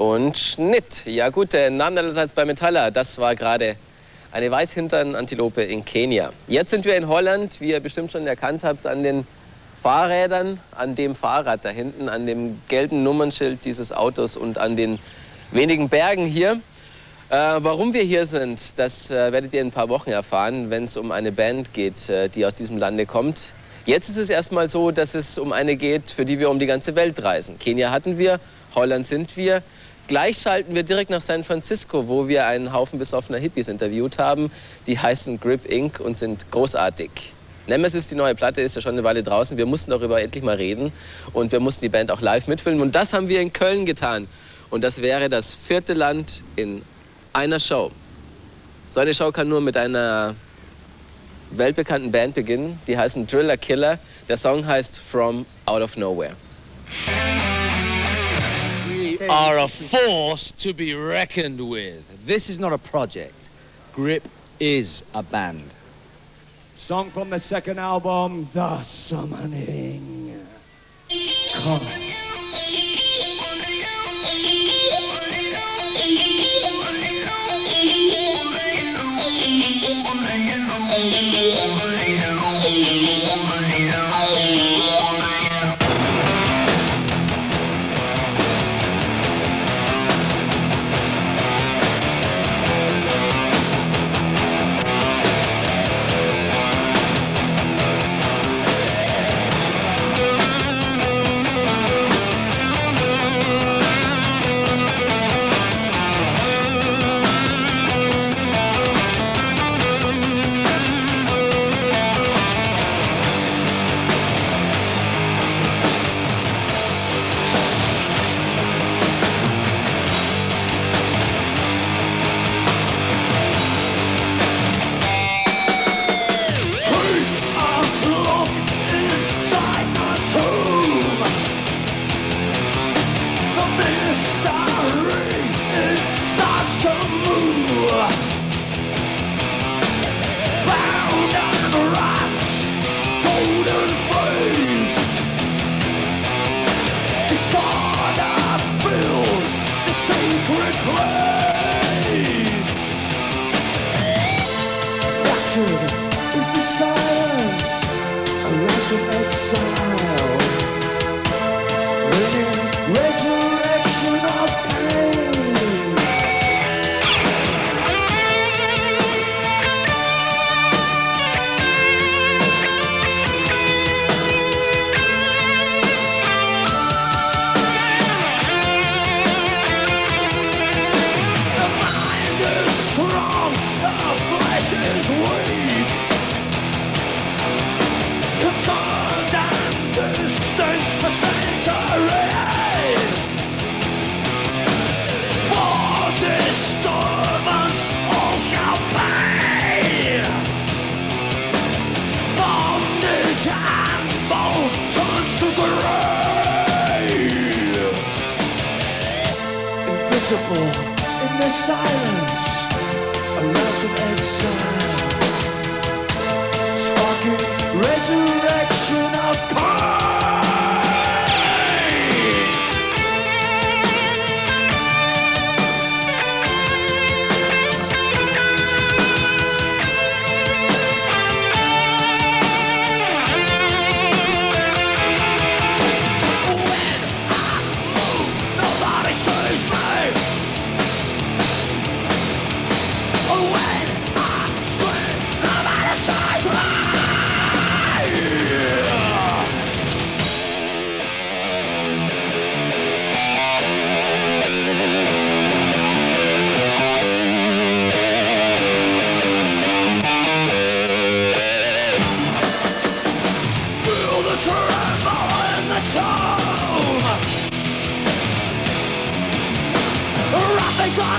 Und Schnitt. Ja gut, der Name allerseits bei Metalla, das war gerade eine Weißhintern-Antilope in Kenia. Jetzt sind wir in Holland, wie ihr bestimmt schon erkannt habt, an den Fahrrädern, an dem Fahrrad da hinten, an dem gelben Nummernschild dieses Autos und an den wenigen Bergen hier. Warum wir hier sind, das werdet ihr in ein paar Wochen erfahren, wenn es um eine Band geht, die aus diesem Lande kommt. Jetzt ist es erstmal so, dass es um eine geht, für die wir um die ganze Welt reisen. Kenia hatten wir, Holland sind wir. Gleich schalten wir direkt nach San Francisco, wo wir einen Haufen besoffener Hippies interviewt haben. Die heißen Grip Inc. und sind großartig. Nemesis, die neue Platte, ist ja schon eine Weile draußen. Wir mussten darüber endlich mal reden und wir mussten die Band auch live mitfilmen. Und das haben wir in Köln getan. Und das wäre das 4. Land in einer Show. So eine Show kann nur mit einer weltbekannten Band beginnen. Die heißen Driller Killer. Der Song heißt From Out of Nowhere. We are a force to be reckoned with. This is not a project. Grip is a band. Song from the second album, The Summoning. Come. In the silence, a ransom exile, sparking resurrection of pain.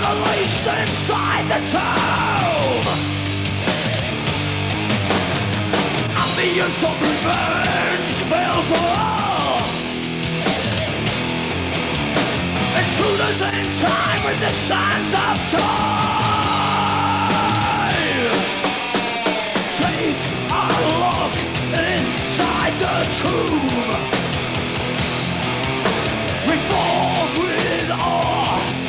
Unleashed inside the tomb. Ambience of revenge fills all. Intruders in time with the sands of time. Take a look inside the tomb. Reform with awe.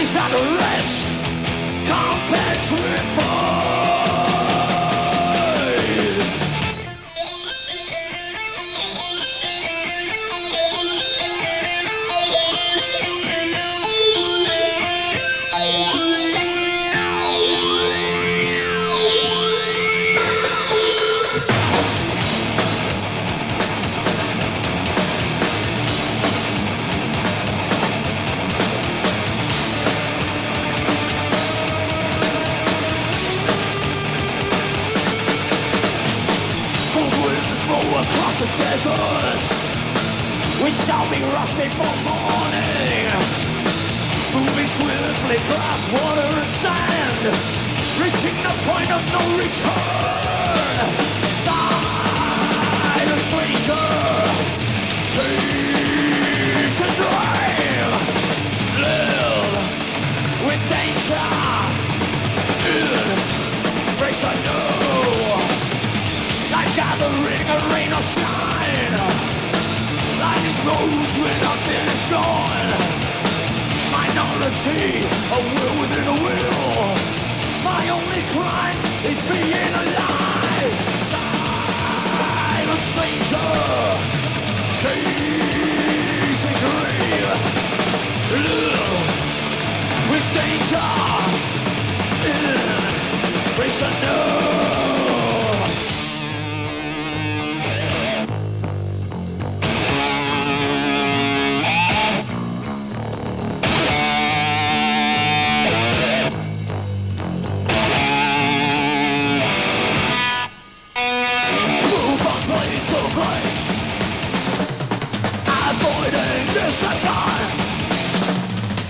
Bodies at rest, competrified. Across the deserts, we shall be rushed before morning, moving swiftly across water and sand, reaching the point of no return. Silent stranger, chase and drive, live with danger in race unknown. Life's gathering a rain or shine, lighting roads without finish on. Minority, a will within a will. My only crime is being alive. Silent stranger, chasing dream, live with danger in race unknown.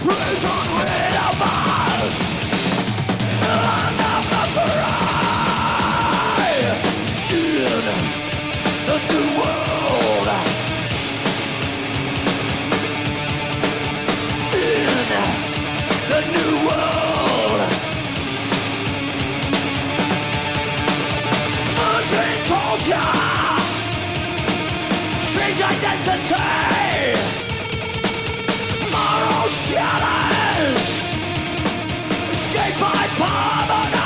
Prison without bars, under the pride, in the new world, in the new world. Merging culture, strange identity, moral challenge, escape by poverty.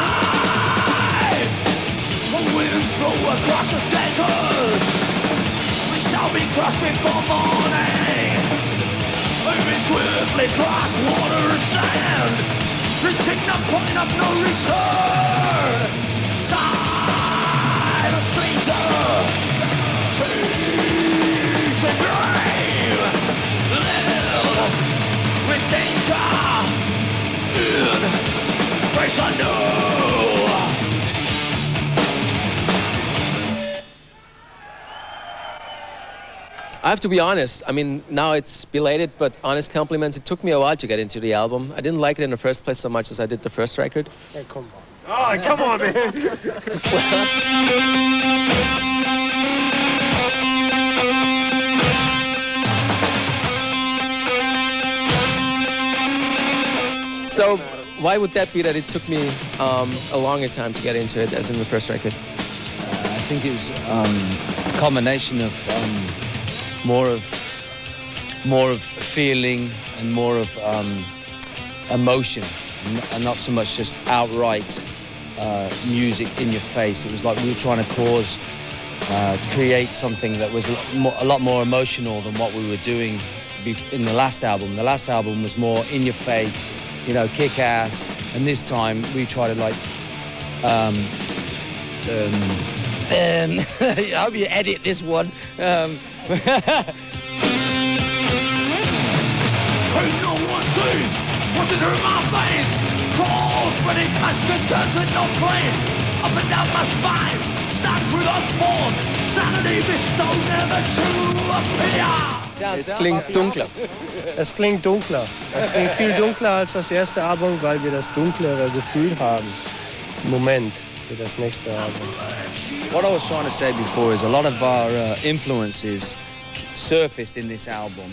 The winds blow across the desert, we shall be crushed before morning, moving swiftly across water and sand, reaching the point of no return. Silent stranger, chase and dream, live with danger in race unknown. I have to be honest, I mean, now it's belated, but honest compliments. It took me a while to get into the album. I didn't like it in the first place so much as I did the first record. Hey, come on. Oh, come on, man. So why would that be that it took me a longer time to get into it as in the first record? I think it was a combination of more of feeling and more of emotion, and not so much just outright music in your face. It was like we were trying to create something that was a lot more emotional than what we were doing in the last album. The last album was more in your face, you know, kick ass, and this time we try to like I hope you edit this one. Hey, no one sees what's in my veins. Calls when it turns with no plane. Up and down my spine, stands without form. Sanity bestowed never to appear. Es klingt dunkler. Es klingt dunkler. Es klingt viel dunkler als das erste Album, weil wir das dunklere Gefühl haben. Moment für das nächste Album. What I was trying to say before is a lot of our influences surfaced in this album,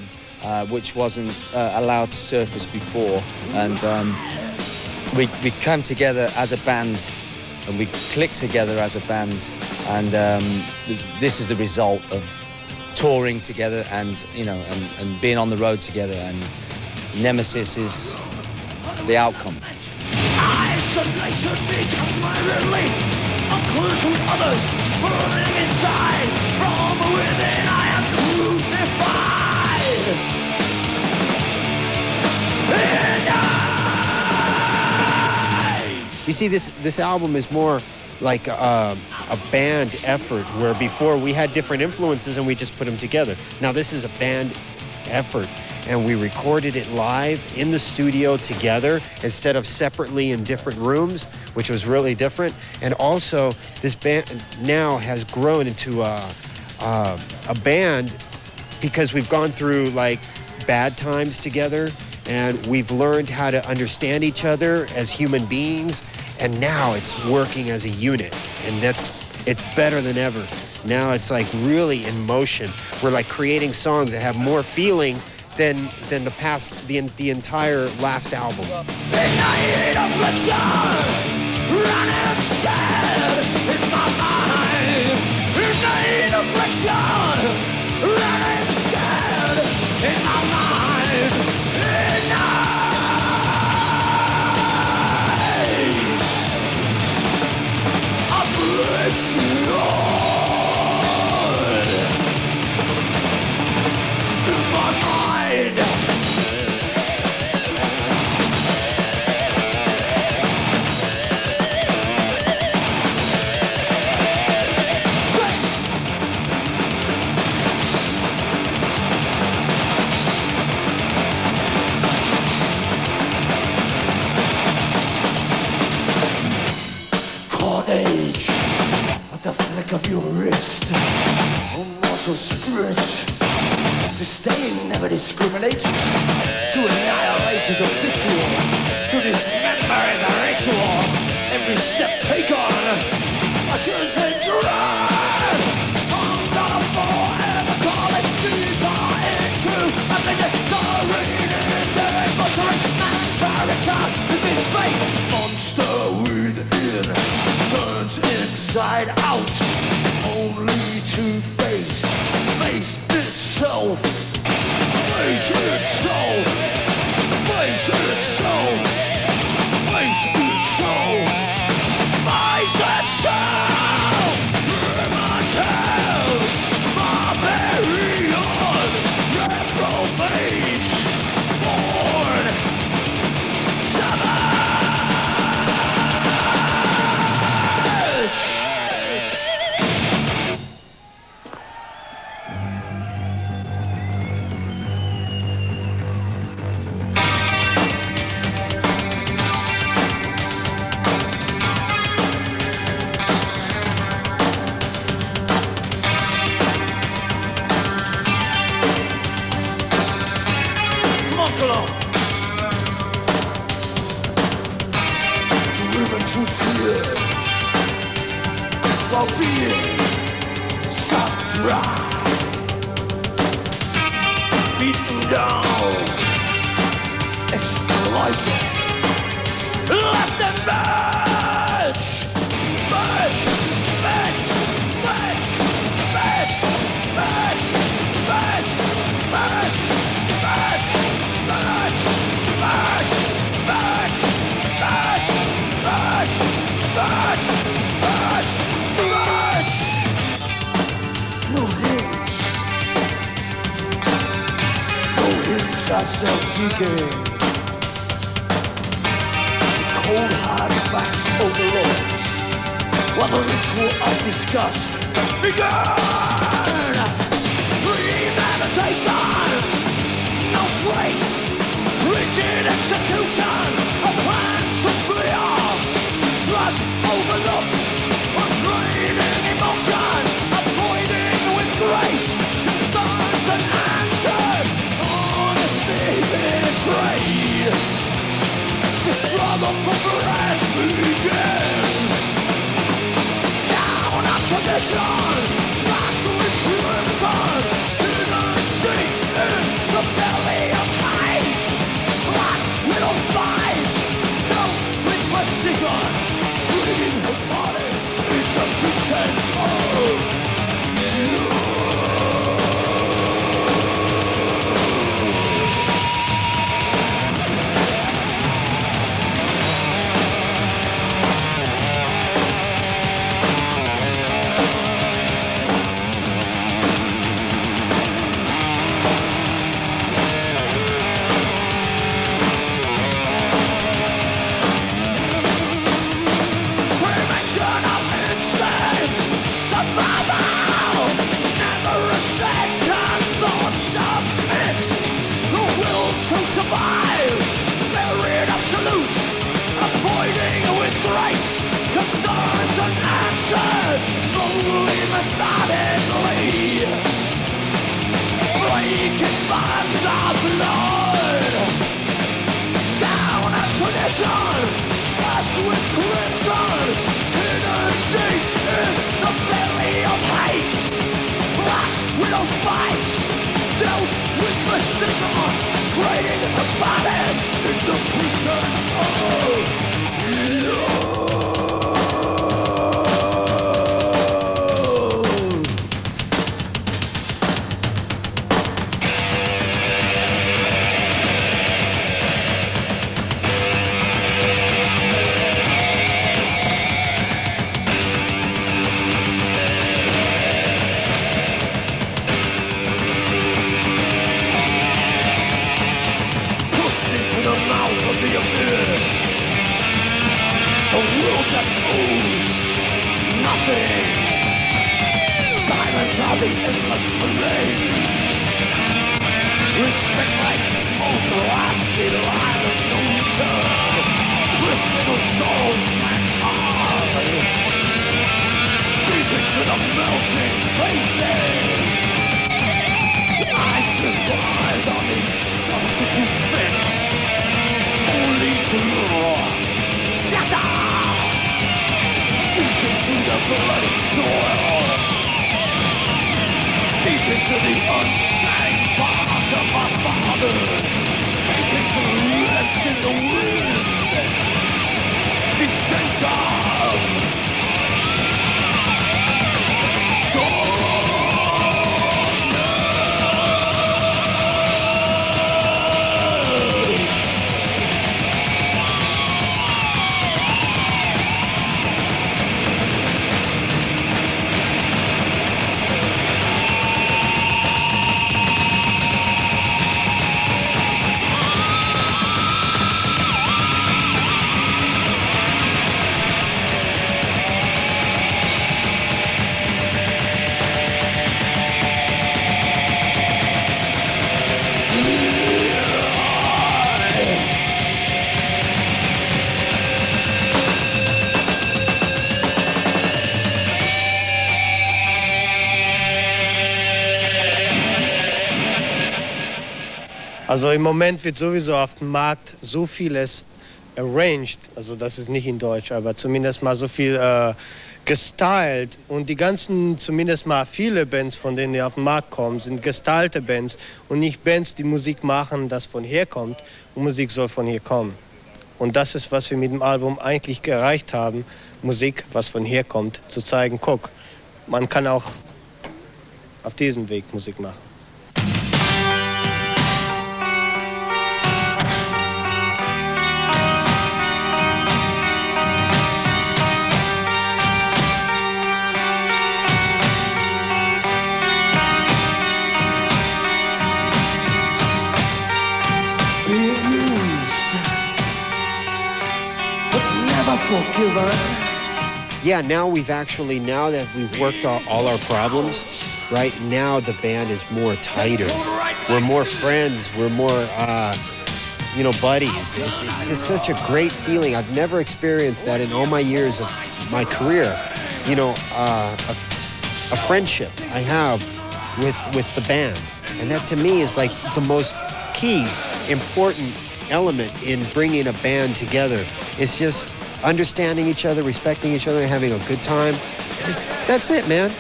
which wasn't allowed to surface before, and we came together as a band, and we clicked together as a band, and this is the result of touring together and, you know, and being on the road together. And Nemesis is the outcome. Isolation becomes my relief. I'm close to others, burning inside. From within I am crucified. You see, this album is more like a band effort, where before we had different influences and we just put them together. Now this is a band effort, and we recorded it live in the studio together instead of separately in different rooms, which was really different. And also, this band now has grown into a band because we've gone through like bad times together, and we've learned how to understand each other as human beings, and now it's working as a unit, and it's better than ever. Now it's like really in motion. We're like creating songs that have more feeling than the past, the entire last album. Midnight affliction, running scared in my mind. Midnight affliction, running scared in my mind. Midnight affliction in my mind. Carnage at the flick of your wrist. Oh, mortal spirit. Disdain never discriminates. To annihilate is habitual. To dismember is a ritual. Every step taken, I should say drive. I'm gonna forever call it deeper into a military endeavor. Muttering man's character is his fate. Monster within turns inside out, only to face itself. Face itself. Face itself. Face itself. Face itself. Primitive. Barbarian. Reprobate. Born. Savage. Come on, Cologne. Driven to tears while being sucked dry, beaten down, exploited, left and match, match, match, match, match, match, match, match, match, match, match, match, match, match, match, match, match. No hints. No hints at self-seeking. Cold hard facts overlooked. While the ritual of disgust began. Premeditation. No trace. Rigid execution. A plan superior. Trust overlooked. Undraining emotion. Avoiding with grace. Concerns unanswered. Honesty betrayed. The struggle for breath begins. Down on tradition. Sparkle with crimson. Hidden deep in the belly of night. Black little fight. Built with precision. Treating her body with the pretense of passion, splashed with crimson, hidden deep in the belly of hate. Black widows fight, dealt with precision, trading the body in the pretense of love. The endless flames, respect like smoke, lasting line of no return. Crystal soul smacks hard, deep into the melting faces. Ice and eyes on these substitute fix, only to rot, shatter, deep into the bloody soil. Deep into the unsang parts of my fathers, sinking to rest in the wind, descent of Also im Moment wird sowieso auf dem Markt so vieles arranged, also das ist nicht in Deutsch, aber zumindest mal so viel gestylt. Und die ganzen, zumindest mal viele Bands, von denen die auf den Markt kommen, sind gestylte Bands und nicht Bands, die Musik machen, das von hier kommt. Und Musik soll von hier kommen. Und das ist, was wir mit dem Album eigentlich erreicht haben, Musik, was von hier kommt, zu zeigen, guck, man kann auch auf diesem Weg Musik machen. Forgiven. Yeah, now that we've worked all our problems, right now the band is more tighter. We're more friends. We're more, buddies. It's just such a great feeling. I've never experienced that in all my years of my career. A friendship I have with the band. And that to me is like the most key, important element in bringing a band together. It's just understanding each other, respecting each other, and having a good time. That's it, man.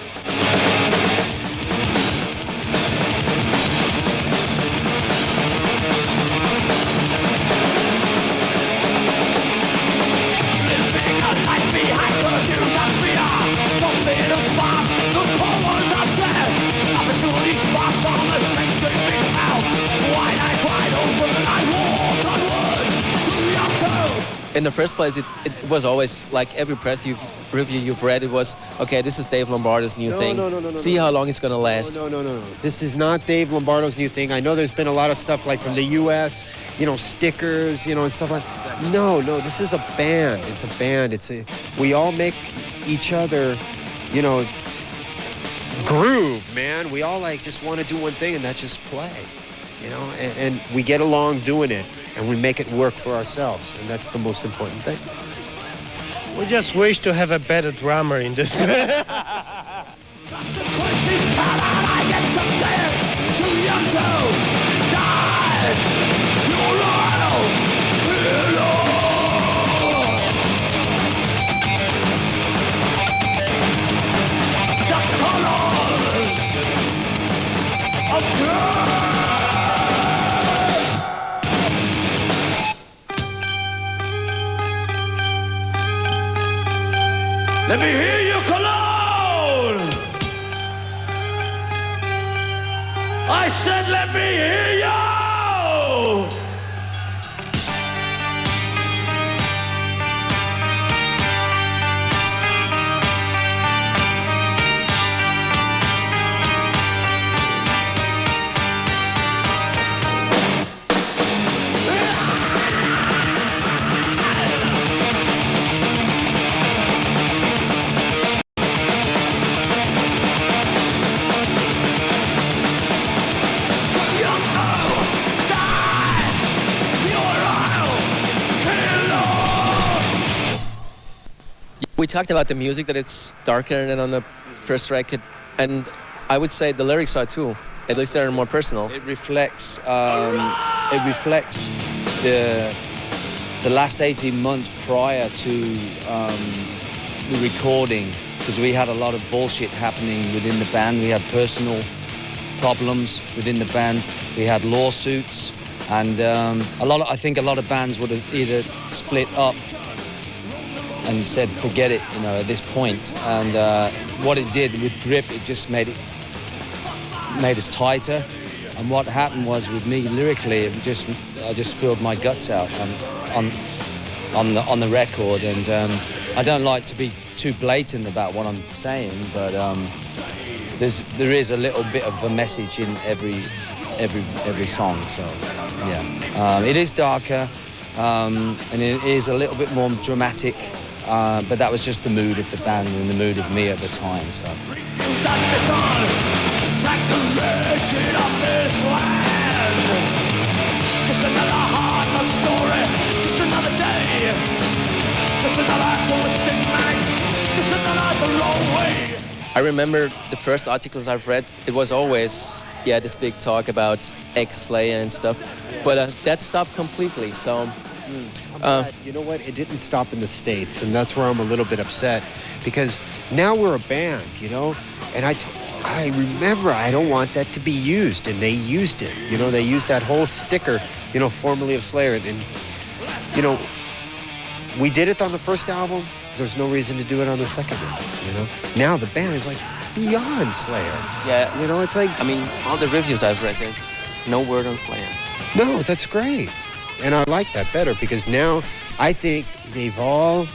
In the first place, it was always like every press review you've read, it was, okay, this is Dave Lombardo's new thing. No. See how long it's going to last. No. This is not Dave Lombardo's new thing. I know there's been a lot of stuff like from the U.S., stickers, and stuff like that. No, this is a band. It's a band. We all make each other, groove, man. We all just want to do one thing, and that's just play, and we get along doing it. And we make it work for ourselves, and that's the most important thing. We just wish to have a better drummer in this band. Let me hear you, Cologne! I said, let me hear you! We talked about the music, that it's darker than on the first record, and I would say the lyrics are too. At least they're more personal. It reflects the last 18 months prior to the recording, because we had a lot of bullshit happening within the band. We had personal problems within the band. We had lawsuits, and I think a lot of bands would have either split up and said, forget it, at this point. And what it did with Grip, it just made us tighter. And what happened was with me lyrically, I just spilled my guts out on the record. And I don't like to be too blatant about what I'm saying, but there is a little bit of a message in every song. So yeah, it is darker, and it is a little bit more dramatic. But that was just the mood of the band and the mood of me at the time. So. I remember the first articles I've read, it was always, this big talk about ex-Slayer and stuff, but that stopped completely, so... You know what? It didn't stop in the States, and that's where I'm a little bit upset, because now we're a band, and I remember I don't want that to be used, and they used it. They used that whole sticker, formerly of Slayer, and we did it on the first album. There's no reason to do it on the second one, Now the band is like beyond Slayer. Yeah. It's like... I mean, all the reviews I've read, there's no word on Slayer. No, that's great. And I like that better, because now I think they've all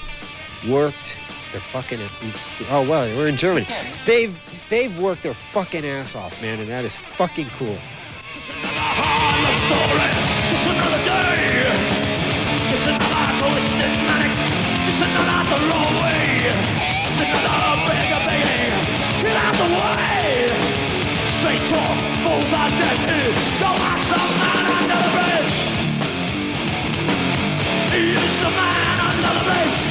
worked their fucking... Oh, well, we're in Germany. They've worked their fucking ass off, man, and that is fucking cool. Just another story, just another day, just another twisted manic, just another wrong way, just another beggar begging, get out the way. Straight talk, fools are dead, don't ask the man under the bridge. He is the man under the bridge,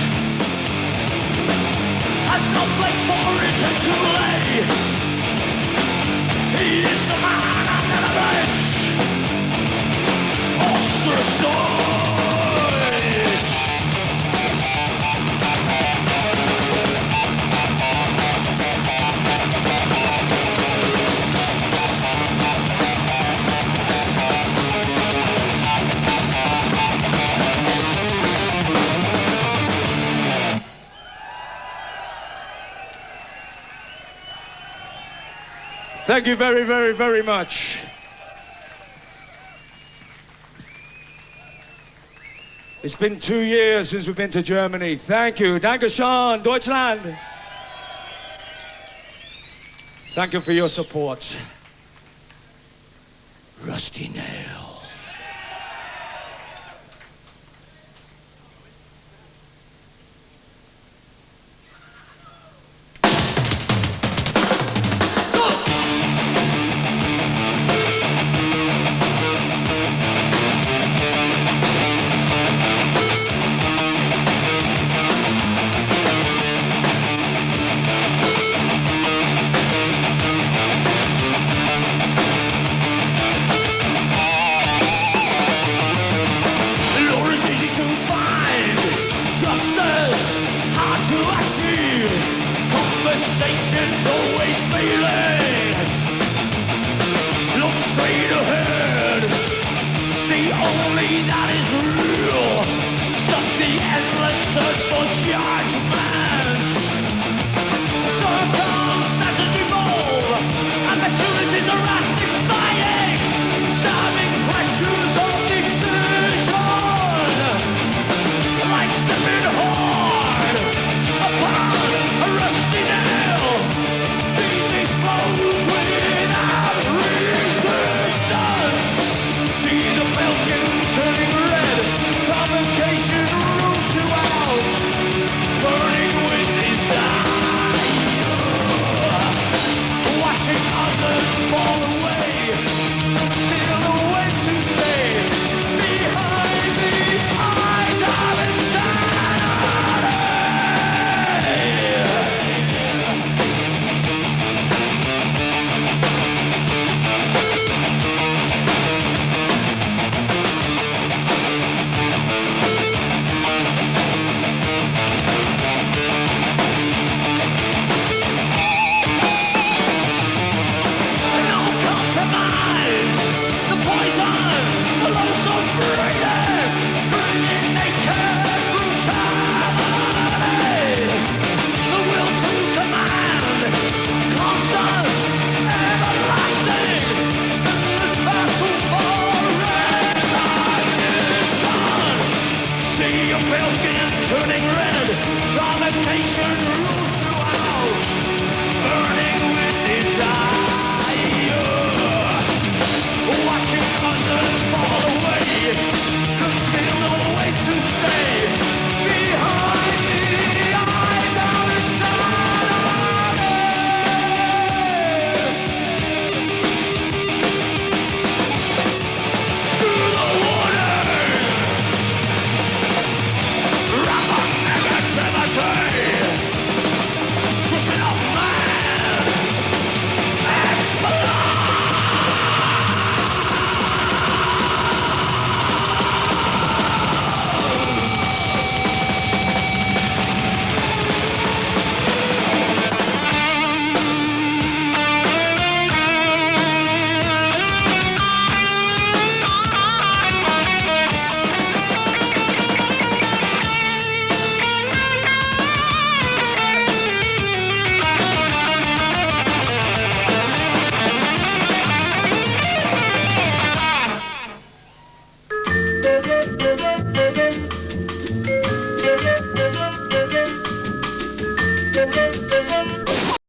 has no place for reason to lay. He is the man under the bridge, ostracized. Thank you very, very, very much. It's been 2 years since we've been to Germany. Thank you. Dankeschön, Deutschland. Thank you for your support. Rusty Nail. Conversations always failing. Look straight ahead, see only that is real. Stop the endless search for judgment. see your pale skin turning red. Provocation rules throughout, burning with desire.